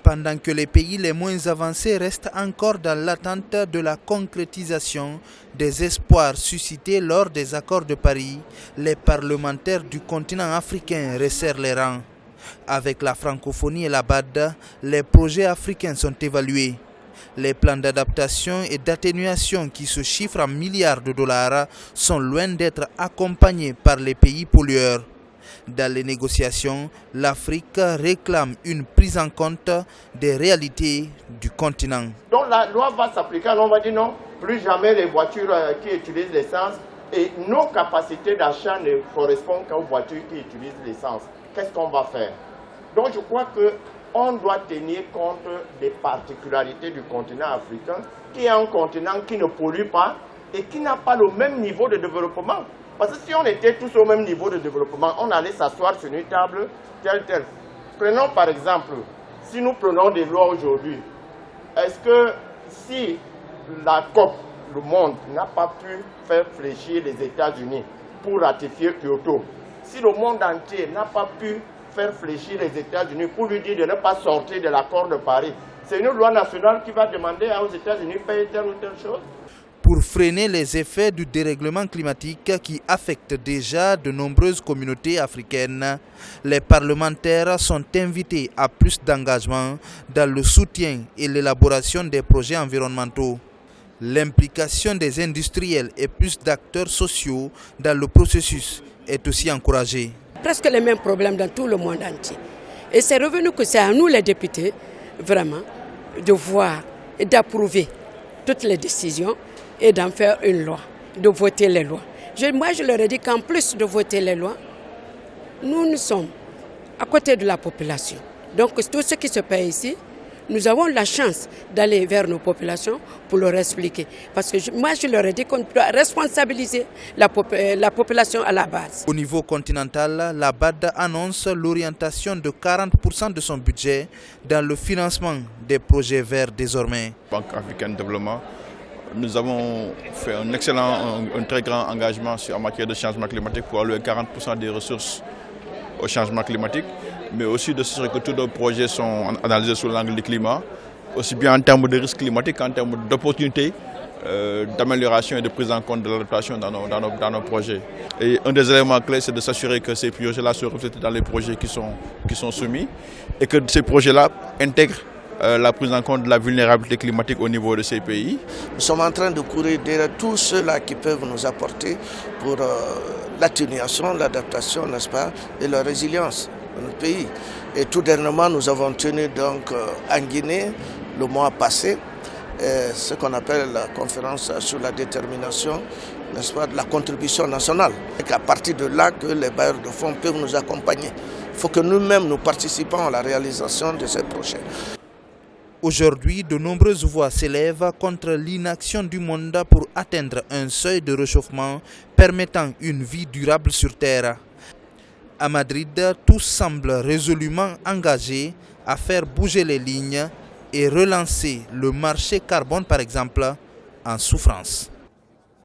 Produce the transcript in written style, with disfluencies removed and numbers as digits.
Pendant que les pays les moins avancés restent encore dans l'attente de la concrétisation des espoirs suscités lors des accords de Paris, les parlementaires du continent africain resserrent les rangs. Avec la francophonie et la BAD, les projets africains sont évalués. Les plans d'adaptation et d'atténuation qui se chiffrent en milliards de dollars sont loin d'être accompagnés par les pays pollueurs. Dans les négociations, l'Afrique réclame une prise en compte des réalités du continent. Donc la loi va s'appliquer, alors on va dire non, plus jamais les voitures qui utilisent l'essence et nos capacités d'achat ne correspondent qu'aux voitures qui utilisent l'essence. Qu'est-ce qu'on va faire? Donc je crois qu'on doit tenir compte des particularités du continent africain, qui est un continent qui ne pollue pas et qui n'a pas le même niveau de développement. Parce que si on était tous au même niveau de développement, on allait s'asseoir sur une table telle. Prenons par exemple, si nous prenons des lois aujourd'hui, est-ce que si la COP, le monde, n'a pas pu faire fléchir les États-Unis pour ratifier Kyoto, si le monde entier n'a pas pu faire fléchir les États-Unis pour lui dire de ne pas sortir de l'accord de Paris, c'est une loi nationale qui va demander aux États-Unis de payer telle ou telle chose? Pour freiner les effets du dérèglement climatique qui affecte déjà de nombreuses communautés africaines, les parlementaires sont invités à plus d'engagement dans le soutien et l'élaboration des projets environnementaux. L'implication des industriels et plus d'acteurs sociaux dans le processus est aussi encouragée. Presque les mêmes problèmes dans tout le monde entier. Et c'est revenu que c'est à nous les députés, vraiment, de voir et d'approuver toutes les décisions et d'en faire une loi, de voter les lois. Moi, je leur ai dit qu'en plus de voter les lois, nous sommes à côté de la population. Donc tout ce qui se passe ici, nous avons la chance d'aller vers nos populations pour leur expliquer. Parce que moi, je leur ai dit qu'on doit responsabiliser la population à la base. Au niveau continental, la BAD annonce l'orientation de 40% de son budget dans le financement des projets verts désormais. Banque africaine de développement, nous avons fait un très grand engagement en matière de changement climatique pour allouer 40% des ressources au changement climatique, mais aussi de ce que tous nos projets sont analysés sous l'angle du climat, aussi bien en termes de risques climatiques qu'en termes d'opportunités d'amélioration et de prise en compte de l'adaptation dans nos projets. Et un des éléments clés, c'est de s'assurer que ces projets-là se reflètent dans les projets qui sont soumis et que ces projets-là intègrent la prise en compte de la vulnérabilité climatique au niveau de ces pays. Nous sommes en train de courir derrière tous ceux-là qui peuvent nous apporter pour l'atténuation, l'adaptation, n'est-ce pas, et la résilience de notre pays. Et tout dernièrement, nous avons tenu donc en Guinée, le mois passé, ce qu'on appelle la conférence sur la détermination, n'est-ce pas, de la contribution nationale. Et qu'à partir de là, que les bailleurs de fonds peuvent nous accompagner. Il faut que nous-mêmes nous participons à la réalisation de ces projets. Aujourd'hui, de nombreuses voix s'élèvent contre l'inaction du monde pour atteindre un seuil de réchauffement permettant une vie durable sur Terre. À Madrid, tous semblent résolument engagés à faire bouger les lignes et relancer le marché carbone, par exemple, en souffrance.